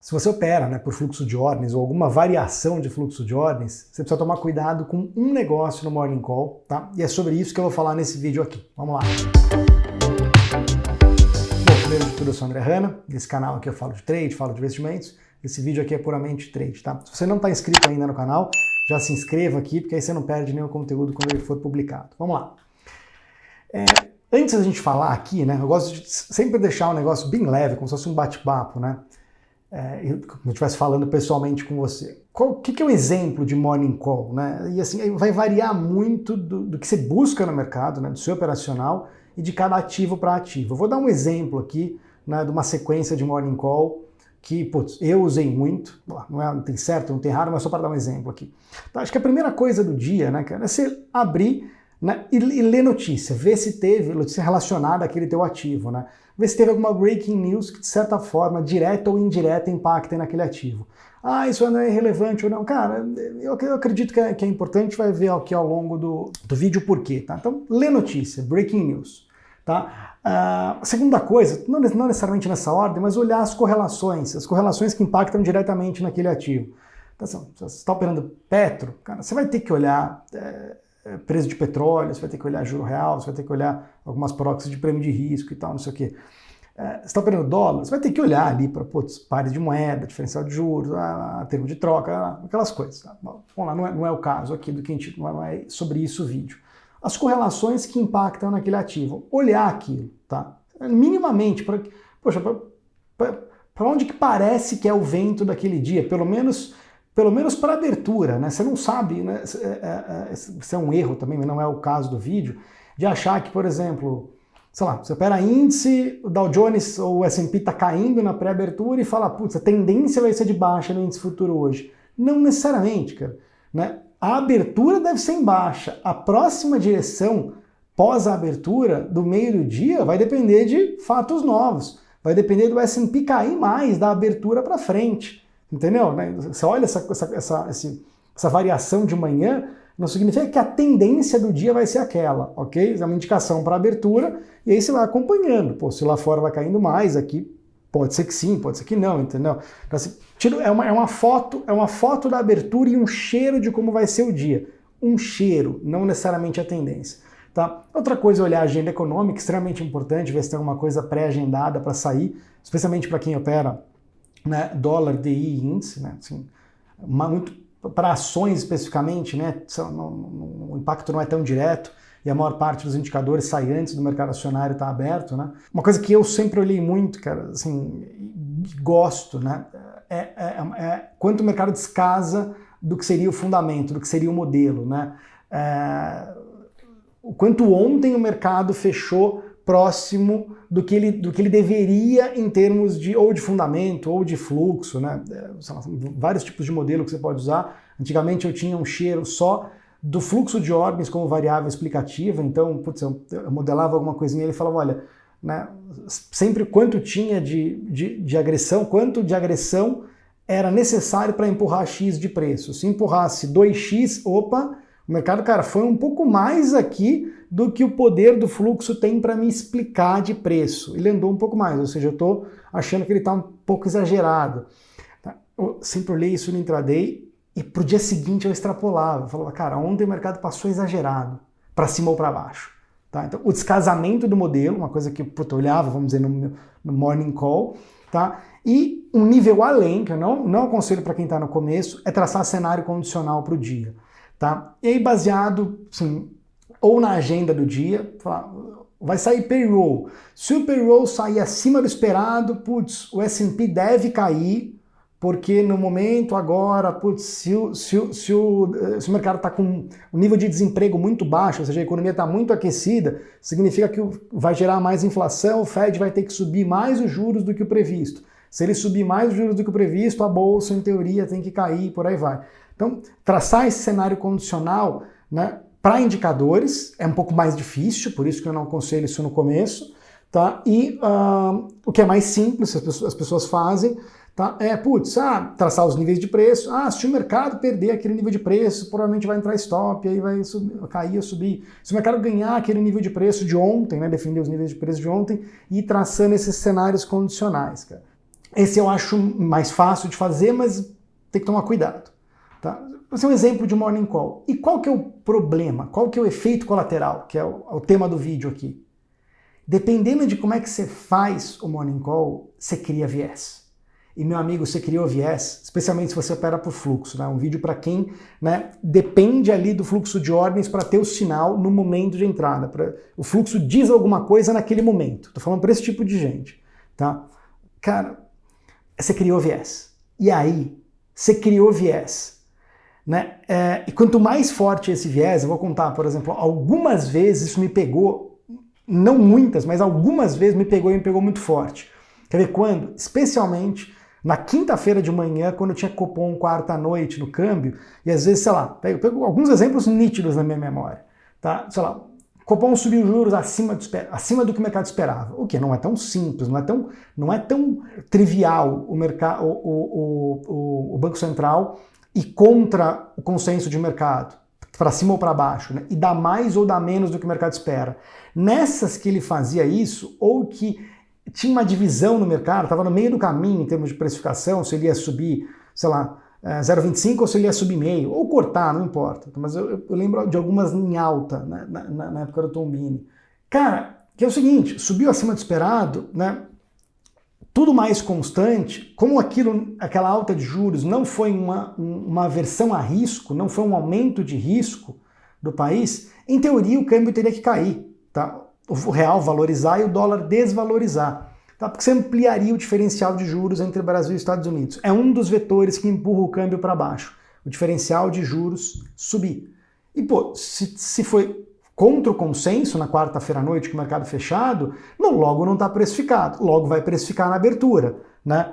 Se você opera, né, por fluxo de ordens ou alguma variação de fluxo de ordens, você precisa tomar cuidado com um negócio no Morning Call, tá? E é sobre isso que eu vou falar nesse vídeo aqui. Vamos lá. Bom, primeiro de tudo, eu sou o André Hanna. Nesse canal aqui eu falo de trade, falo de investimentos. Esse vídeo aqui é puramente trade, tá? Se você não está inscrito ainda no canal, já se inscreva aqui, porque aí você não perde nenhum conteúdo quando ele for publicado. Vamos lá. Antes da gente falar aqui, né, eu gosto de sempre deixar um negócio bem leve, como se fosse um bate-papo, né? Como eu estivesse falando pessoalmente com você. O que é um exemplo de morning call? Né? E assim, vai variar muito do que você busca no mercado, né, do seu operacional e de cada ativo para ativo. Eu vou dar um exemplo aqui, né, de uma sequência de morning call que, putz, eu usei muito. Não tem certo, não tem errado, mas só para dar um exemplo aqui. Tá, acho que a primeira coisa do dia, né, cara, é você abrir, né, e ler notícia, ver se teve notícia relacionada àquele teu ativo, né? Ver se teve alguma breaking news que, de certa forma, direta ou indireta, impacte naquele ativo. Ah, isso não é relevante ou não. Cara, eu acredito que é importante, vai ver aqui ao longo do vídeo por quê, tá? Então, lê notícia, breaking news, tá? A segunda coisa, não necessariamente nessa ordem, mas olhar as correlações que impactam diretamente naquele ativo. Então, se você está operando Petro, cara, você vai ter que olhar preço de petróleo, você vai ter que olhar juro real, você vai ter que olhar algumas proxies de prêmio de risco e tal, não sei o quê. Você está operando dólar, você vai ter que olhar ali para pares de moeda, diferencial de juros, termo de troca, aquelas coisas. Tá? Bom, vamos lá, não é o caso aqui do que a gente, não é sobre isso o vídeo. As correlações que impactam naquele ativo, olhar aquilo, tá? Minimamente, para onde que parece que é o vento daquele dia, pelo menos para abertura, né? Você não sabe, né? Isso é um erro também, mas não é o caso do vídeo, de achar que, por exemplo, sei lá, você opera índice, o Dow Jones ou o S&P está caindo na pré-abertura e fala, putz, a tendência vai ser de baixa no índice futuro hoje. Não necessariamente, cara, né? A abertura deve ser em baixa. A próxima direção pós a abertura do meio do dia vai depender de fatos novos. Vai depender do S&P cair mais da abertura para frente. Entendeu? Você olha essa variação de manhã, não significa que a tendência do dia vai ser aquela, ok? É uma indicação para abertura e aí você vai acompanhando. Pô, se lá fora vai caindo mais, aqui pode ser que sim, pode ser que não, entendeu? Então, assim, é uma foto da abertura e um cheiro de como vai ser o dia. Um cheiro, não necessariamente a tendência. Tá? Outra coisa é olhar a agenda econômica, extremamente importante, ver se tem alguma coisa pré-agendada para sair, especialmente para quem opera, né, dólar, DI, índice, né, assim, muito para ações especificamente, né, o impacto não é tão direto e a maior parte dos indicadores sai antes do mercado acionário estar aberto, né. Uma coisa que eu sempre olhei muito, cara, assim, gosto, né, quanto o mercado descasa do que seria o fundamento, do que seria o modelo, né, o quanto ontem o mercado fechou próximo do que ele deveria em termos de ou de fundamento ou de fluxo, né? Vários tipos de modelo que você pode usar. Antigamente eu tinha um cheiro só do fluxo de ordens como variável explicativa, então putz, eu modelava alguma coisinha e ele falava, olha, né, sempre quanto tinha de agressão, quanto de agressão era necessário para empurrar X de preço. Se empurrasse 2X, opa, o mercado, cara, foi um pouco mais aqui do que o poder do fluxo tem para me explicar de preço. Ele andou um pouco mais, ou seja, eu estou achando que ele está um pouco exagerado. Eu sempre olhei isso no intraday e para o dia seguinte eu extrapolava. Eu falava, cara, ontem o mercado passou exagerado, para cima ou para baixo. Tá? Então, o descasamento do modelo, uma coisa que eu olhava, vamos dizer, no morning call, tá? E um nível além, que eu não aconselho para quem está no começo, é traçar cenário condicional para o dia. Tá? E aí, baseado, assim, ou na agenda do dia, vai sair payroll. Se o payroll sair acima do esperado, putz, o S&P deve cair, porque no momento agora, putz, se o mercado está com um nível de desemprego muito baixo, ou seja, a economia está muito aquecida, significa que vai gerar mais inflação, o Fed vai ter que subir mais os juros do que o previsto. Se ele subir mais os juros do que o previsto, a bolsa, em teoria, tem que cair, por aí vai. Então, traçar esse cenário condicional, né, para indicadores é um pouco mais difícil, por isso que eu não aconselho isso no começo, tá? E o que é mais simples, as pessoas fazem, tá? Traçar os níveis de preço. Se o mercado perder aquele nível de preço, provavelmente vai entrar stop, aí vai cair ou subir. Se o mercado ganhar aquele nível de preço de ontem, né, defender os níveis de preço de ontem e ir traçando esses cenários condicionais, cara. Esse eu acho mais fácil de fazer, mas tem que tomar cuidado. Tá? Esse é um exemplo de morning call. E qual que é o problema? Qual que é o efeito colateral? Que é o tema do vídeo aqui. Dependendo de como é que você faz o morning call, você cria viés. E, meu amigo, você criou viés, especialmente se você opera por fluxo. Né? Um vídeo para quem, né, depende ali do fluxo de ordens para ter o sinal no momento de entrada. O fluxo diz alguma coisa naquele momento. Estou falando para esse tipo de gente. Tá? Cara, você criou viés. E aí, você criou viés. Né? E quanto mais forte esse viés, eu vou contar, por exemplo, algumas vezes isso me pegou, não muitas, mas algumas vezes me pegou e me pegou muito forte. Quer ver quando? Especialmente na quinta-feira de manhã, quando eu tinha cupom quarta à noite no câmbio, e às vezes, sei lá, eu pego alguns exemplos nítidos na minha memória. Tá? Sei lá, cupom subiu juros acima do que o mercado esperava. O que não é tão simples, não é tão trivial o Banco Central ir contra o consenso de mercado, para cima ou para baixo, né? E dar mais ou dar menos do que o mercado espera. Nessas que ele fazia isso, ou que tinha uma divisão no mercado, estava no meio do caminho em termos de precificação, se ele ia subir, sei lá, 0,25 ou se ele ia subir meio, ou cortar, não importa. Mas eu lembro de algumas em alta, né, na época do Tombini. Cara, que é o seguinte, subiu acima do esperado, né? Tudo mais constante, como aquela alta de juros não foi uma aversão a risco, não foi um aumento de risco do país, em teoria o câmbio teria que cair, tá? O real valorizar e o dólar desvalorizar, tá? Porque você ampliaria o diferencial de juros entre Brasil e Estados Unidos. É um dos vetores que empurra o câmbio para baixo, o diferencial de juros subir. E, pô, se foi contra o consenso na quarta-feira à noite, com o mercado fechado, logo não está precificado, logo vai precificar na abertura, né?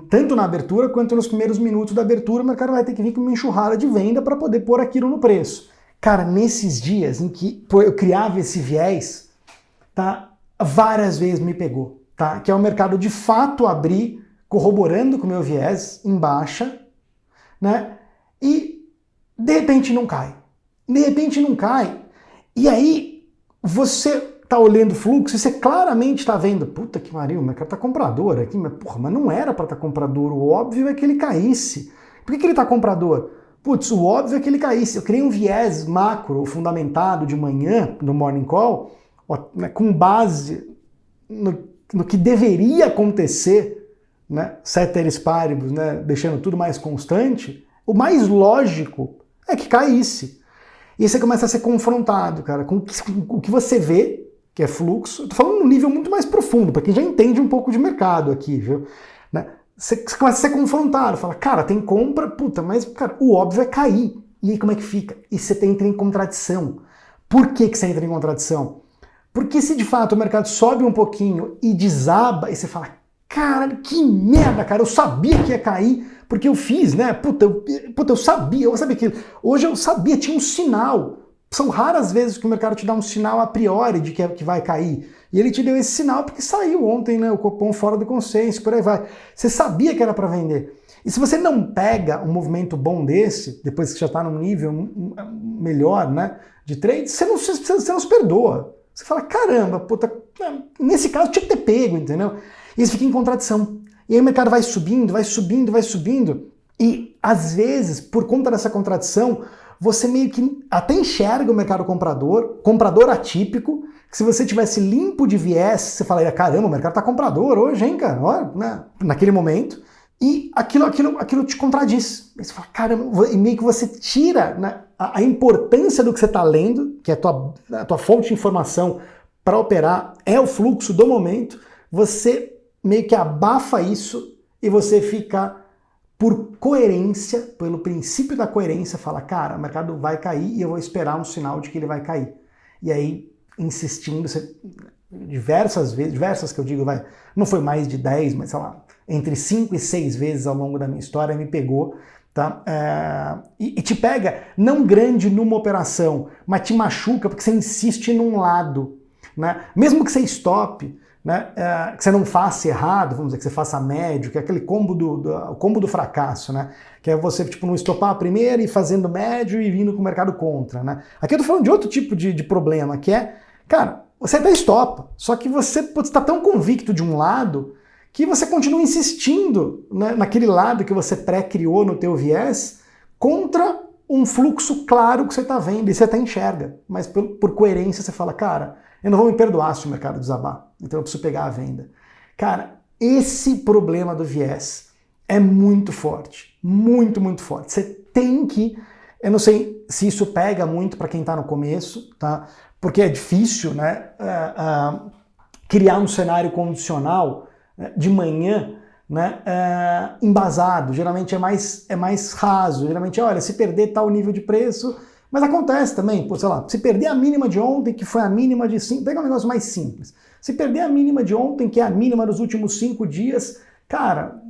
Tanto na abertura quanto nos primeiros minutos da abertura, o mercado vai ter que vir com uma enxurrada de venda para poder pôr aquilo no preço. Cara, nesses dias em que eu criava esse viés, tá? Várias vezes me pegou, tá? Que é o mercado de fato abrir, corroborando com o meu viés, em baixa, né? E de repente não cai. De repente não cai. E aí, você tá olhando o fluxo e você claramente está vendo, puta que pariu, o mercado tá comprador aqui, mas não era para estar comprador, o óbvio é que ele caísse. Por que ele tá comprador? Putz, o óbvio é que ele caísse. Eu criei um viés macro fundamentado de manhã, no Morning Call, né, com base no que deveria acontecer, né, ceteris paribus, né, deixando tudo mais constante. O mais lógico é que caísse. E aí você começa a ser confrontado, cara, com o que você vê, que é fluxo. Eu tô falando num nível muito mais profundo, para quem já entende um pouco de mercado aqui, viu? Né? Você começa a ser confrontado, fala, cara, tem compra, puta, mas cara, o óbvio é cair. E aí como é que fica? E você entra em contradição. Por que você entra em contradição? Porque se de fato o mercado sobe um pouquinho e desaba, e você fala, cara, que merda, cara, eu sabia que ia cair, porque eu fiz, né? Puta, eu sabia que... Hoje eu sabia, tinha um sinal. São raras vezes que o mercado te dá um sinal a priori de que vai cair. E ele te deu esse sinal porque saiu ontem, né? O cupom fora do consenso, por aí vai. Você sabia que era para vender. E se você não pega um movimento bom desse, depois que já está num nível melhor, né, de trade, você não se perdoa. Você fala, caramba, puta, nesse caso tinha que ter pego, entendeu? E isso fica em contradição. E aí o mercado vai subindo, vai subindo, vai subindo. E às vezes, por conta dessa contradição, você meio que até enxerga o mercado comprador atípico, que se você tivesse limpo de viés, você falaria, caramba, o mercado tá comprador hoje, hein, cara? Olha, né? Naquele momento. E aquilo te contradiz. Aí você fala, caramba, e meio que você tira, né, a importância do que você está lendo, que é a tua fonte de informação para operar, é o fluxo do momento, você meio que abafa isso e você fica, por coerência, pelo princípio da coerência, fala, cara, o mercado vai cair e eu vou esperar um sinal de que ele vai cair. E aí, insistindo, diversas que eu digo, não foi mais de 10, mas sei lá, entre 5 e 6 vezes ao longo da minha história me pegou, tá? E te pega não grande numa operação, mas te machuca porque você insiste num lado, né? Mesmo que você stop, né, que você não faça errado, vamos dizer que você faça médio, que é aquele combo do fracasso, né? Que é você tipo não estopar a primeira e fazendo médio e vindo com o mercado contra, né? Aqui eu tô falando de outro tipo de problema, que é, cara, você até estopa, só que você está tão convicto de um lado que você continua insistindo, né, naquele lado que você pré-criou no teu viés contra um fluxo claro que você está vendo e você até enxerga, mas por coerência você fala, cara, eu não vou me perdoar se o mercado desabar, então eu preciso pegar a venda. Cara, esse problema do viés é muito forte, muito, muito forte. Você tem que, eu não sei se isso pega muito para quem está no começo, tá? Porque é difícil, né, criar um cenário condicional, né, de manhã, né, embasado. Geralmente é mais raso. Geralmente, olha, se perder tal nível de preço, mas acontece também, pô, sei lá, se perder a mínima de ontem, que foi a mínima de 5, pega um negócio mais simples. Se perder a mínima de ontem, que é a mínima dos últimos 5 dias, cara,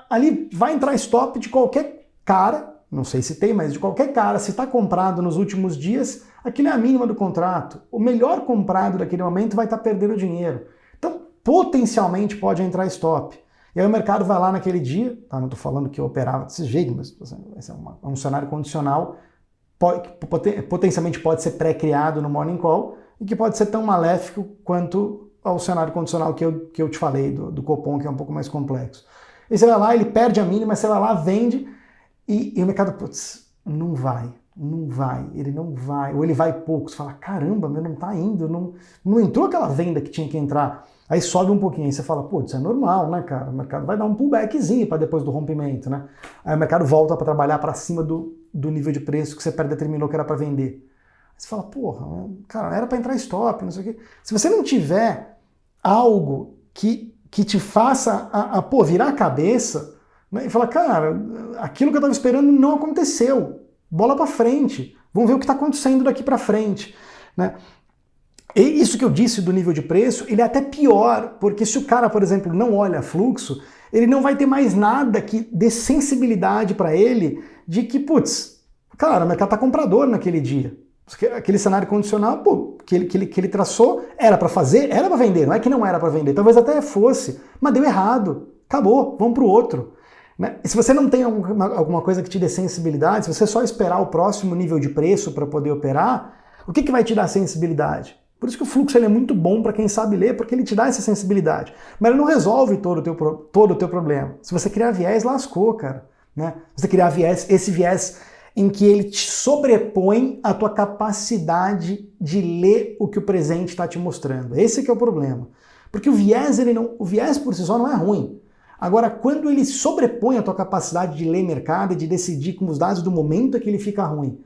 ali vai entrar stop de qualquer cara, não sei se tem, mas de qualquer cara, se está comprado nos últimos dias, aquilo é a mínima do contrato. O melhor comprado daquele momento vai estar perdendo dinheiro. Então, potencialmente pode entrar stop. E aí o mercado vai lá naquele dia, tá? Não estou falando que eu operava desse jeito, mas esse é um cenário condicional, potencialmente pode ser pré-criado no Morning Call e que pode ser tão maléfico quanto ao cenário condicional que eu te falei, do Copom, que é um pouco mais complexo. E você vai lá, ele perde a mínima, você vai lá, vende, e o mercado, putz, não vai, ele não vai, ou ele vai pouco, você fala, caramba, meu, não tá indo, não entrou aquela venda que tinha que entrar. Aí sobe um pouquinho, aí você fala, pô, isso é normal, né, cara? O mercado vai dar um pullbackzinho para depois do rompimento, né? Aí o mercado volta para trabalhar para cima do nível de preço que você predeterminou que era para vender. Aí você fala, porra, cara, era para entrar stop, não sei o quê. Se você não tiver algo que te faça pô, virar a cabeça, né, e falar, cara, aquilo que eu estava esperando não aconteceu. Bola para frente. Vamos ver o que está acontecendo daqui para frente, né? E isso que eu disse do nível de preço, ele é até pior, porque se o cara, por exemplo, não olha fluxo, ele não vai ter mais nada que dê sensibilidade para ele de que, putz, cara, o mercado tá comprador naquele dia. Aquele cenário condicional, pô, que ele traçou, era para fazer, era para vender, não é que não era para vender, talvez até fosse, mas deu errado, acabou, vamos para o outro. Né? E se você não tem alguma coisa que te dê sensibilidade, se você só esperar o próximo nível de preço para poder operar, o que vai te dar sensibilidade? Por isso que o fluxo ele é muito bom para quem sabe ler, porque ele te dá essa sensibilidade. Mas ele não resolve todo o teu problema. Se você criar viés, lascou, cara. Né? Se você criar esse viés em que ele te sobrepõe a tua capacidade de ler o que o presente está te mostrando. Esse que é o problema. Porque o viés por si só não é ruim. Agora, quando ele sobrepõe a tua capacidade de ler mercado e de decidir com os dados do momento é que ele fica ruim.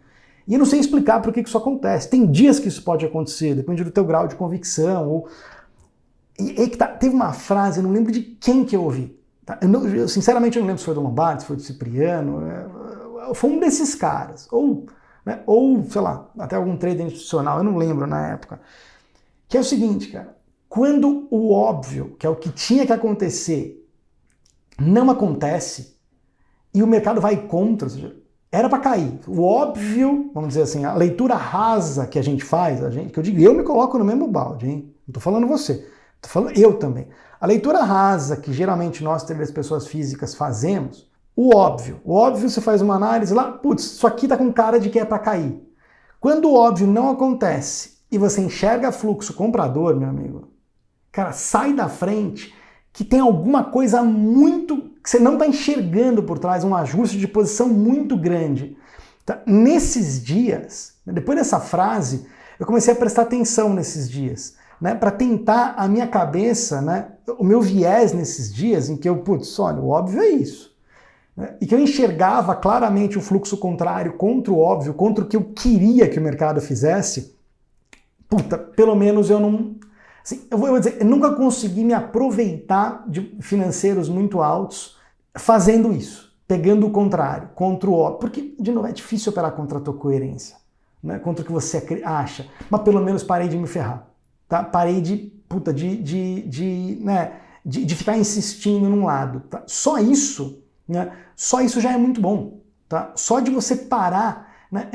E eu não sei explicar por que isso acontece. Tem dias que isso pode acontecer, depende do teu grau de convicção. Teve uma frase, eu não lembro de quem que eu ouvi. Tá? Eu sinceramente não lembro se foi do Lombardi, se foi do Cipriano. Foi um desses caras. Ou, sei lá, até algum trader institucional, eu não lembro na época. Que é o seguinte, cara. Quando o óbvio, que é o que tinha que acontecer, não acontece, e o mercado vai contra, ou seja, era para cair. O óbvio, vamos dizer assim, a leitura rasa que a gente faz, que eu digo, eu me coloco no mesmo balde, hein? Não tô falando você, tô falando eu também. A leitura rasa que geralmente nós, as pessoas físicas, fazemos, o óbvio você faz uma análise lá, putz, isso aqui tá com cara de que é para cair. Quando o óbvio não acontece e você enxerga fluxo comprador, meu amigo, cara, sai da frente que tem alguma coisa muito que você não está enxergando por trás, um ajuste de posição muito grande. Tá? Nesses dias, depois dessa frase, eu comecei a prestar atenção nesses dias, né, para tentar a minha cabeça, né, o meu viés nesses dias em que eu, putz, olha, o óbvio é isso. Né, e que eu enxergava claramente o fluxo contrário contra o óbvio, contra o que eu queria que o mercado fizesse. Puta, pelo menos eu não... Assim, eu vou dizer, eu nunca consegui me aproveitar de financeiros muito altos fazendo isso, pegando o contrário, contra o óbvio. Porque, de novo, é difícil operar contra a tua coerência, né? Contra o que você acha. Mas pelo menos parei de me ferrar. Tá? Parei de ficar insistindo num lado. Tá? Só isso já é muito bom. Tá? Só de você parar. Né?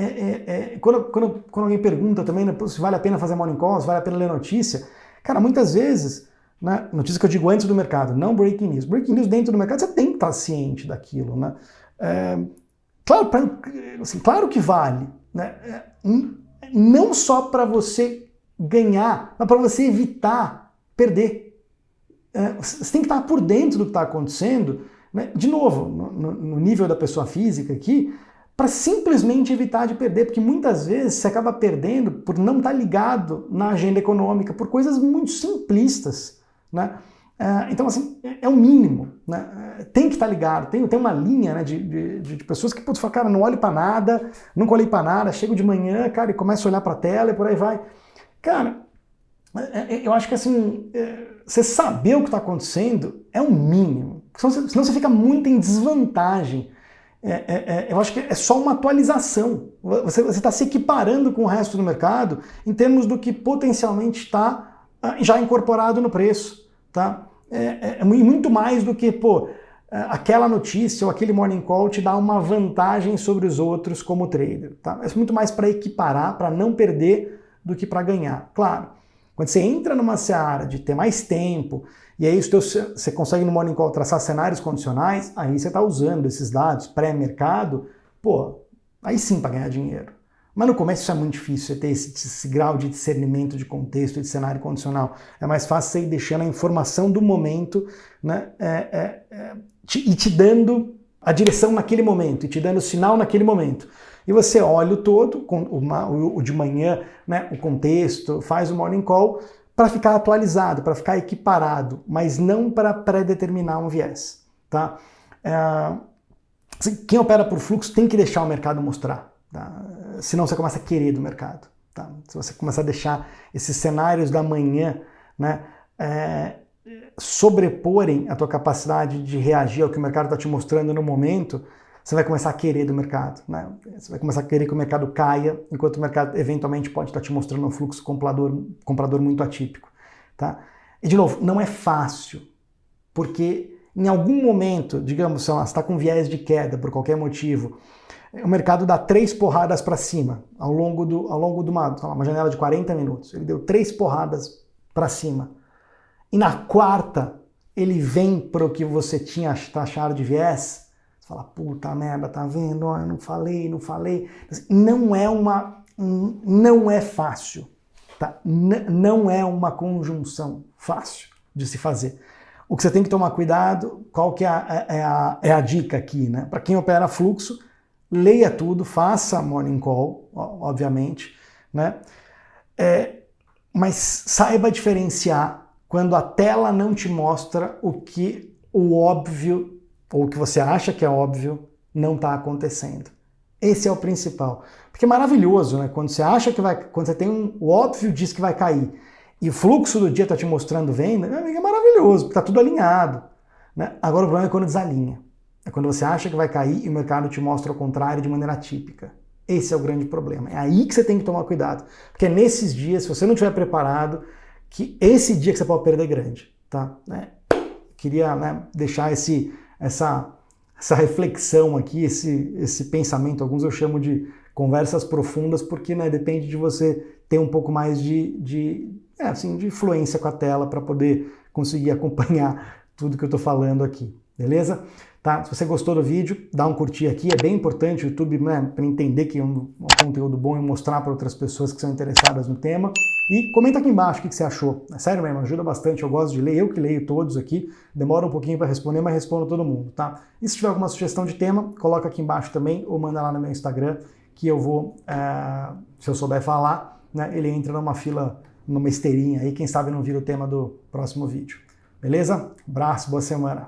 Quando alguém pergunta também, né, se vale a pena fazer morning call, se vale a pena ler notícia. Cara, muitas vezes, né, notícia que eu digo antes do mercado, não breaking news. Breaking news dentro do mercado, você tem que estar ciente daquilo. Né? Claro que vale. Né? Não só para você ganhar, mas para você evitar perder. você tem que estar por dentro do que está acontecendo, né? De novo, no nível da pessoa física aqui, para simplesmente evitar de perder, porque muitas vezes você acaba perdendo por não estar ligado na agenda econômica, por coisas muito simplistas, né? Então, assim, é o mínimo, né? Tem que estar ligado, tem uma linha, né, de pessoas que podem falar, cara, não olhe para nada, nunca olhei para nada, chego de manhã, cara, e começo a olhar para a tela e por aí vai. Cara, eu acho que assim, você saber o que está acontecendo é o mínimo, senão você fica muito em desvantagem. Eu acho que é só uma atualização. Você está se equiparando com o resto do mercado em termos do que potencialmente está já incorporado no preço. Tá? É muito mais do que, aquela notícia ou aquele morning call te dá uma vantagem sobre os outros como trader. Tá? É muito mais para equiparar, para não perder, do que para ganhar. Claro, quando você entra numa seara de ter mais tempo, e aí você consegue no morning call traçar cenários condicionais, aí você está usando esses dados pré-mercado, aí sim para ganhar dinheiro. Mas no começo isso é muito difícil, você ter esse grau de discernimento de contexto e de cenário condicional. É mais fácil você ir deixando a informação do momento, né, e te dando a direção naquele momento, e te dando o sinal naquele momento. E você olha o todo, o de manhã, né, o contexto, faz o morning call para ficar atualizado, para ficar equiparado, mas não para pré-determinar um viés. Tá? Quem opera por fluxo tem que deixar o mercado mostrar. Tá? Senão você começa a querer do mercado. Tá? Se você começar a deixar esses cenários da manhã, né, sobreporem a tua capacidade de reagir ao que o mercado está te mostrando no momento, você vai começar a querer do mercado. Né? Você vai começar a querer que o mercado caia, enquanto o mercado eventualmente pode estar te mostrando um fluxo comprador muito atípico. Tá? E de novo, não é fácil, porque em algum momento, digamos, sei lá, você está com viés de queda por qualquer motivo, o mercado dá 3 porradas para cima ao longo de uma janela de 40 minutos. Ele deu 3 porradas para cima. E na quarta, ele vem para o que você tinha taxado de viés. Você fala, puta merda, tá vendo? Eu não falei. Não é fácil. Tá? Não é uma conjunção fácil de se fazer. O que você tem que tomar cuidado, qual que é a dica aqui, né? Para quem opera fluxo, leia tudo, faça morning call, obviamente, né? Mas saiba diferenciar quando a tela não te mostra o óbvio, ou o que você acha que é óbvio, não está acontecendo. Esse é o principal. Porque é maravilhoso, né? Quando você acha que vai, quando você tem o óbvio diz que vai cair, e o fluxo do dia está te mostrando venda, é maravilhoso, porque está tudo alinhado. Né? Agora o problema é quando desalinha. É quando você acha que vai cair e o mercado te mostra o contrário de maneira atípica. Esse é o grande problema. É aí que você tem que tomar cuidado. Porque é nesses dias, se você não estiver preparado, que esse dia que você pode perder grande. Tá? Queria, né, deixar essa reflexão aqui, esse pensamento. Alguns eu chamo de conversas profundas, porque, né, depende de você ter um pouco mais de influência com a tela para poder conseguir acompanhar tudo que eu estou falando aqui. Beleza? Tá? Se você gostou do vídeo, dá um curtir aqui, é bem importante o YouTube, né, para entender que é um conteúdo bom e mostrar para outras pessoas que são interessadas no tema. E comenta aqui embaixo o que você achou. É sério mesmo, ajuda bastante, eu gosto de ler, eu que leio todos aqui, demora um pouquinho para responder, mas respondo todo mundo, tá? E se tiver alguma sugestão de tema, coloca aqui embaixo também, ou manda lá no meu Instagram, que eu vou, se eu souber falar, né, ele entra numa fila, numa esteirinha aí, quem sabe não vira o tema do próximo vídeo. Beleza? Abraço, boa semana!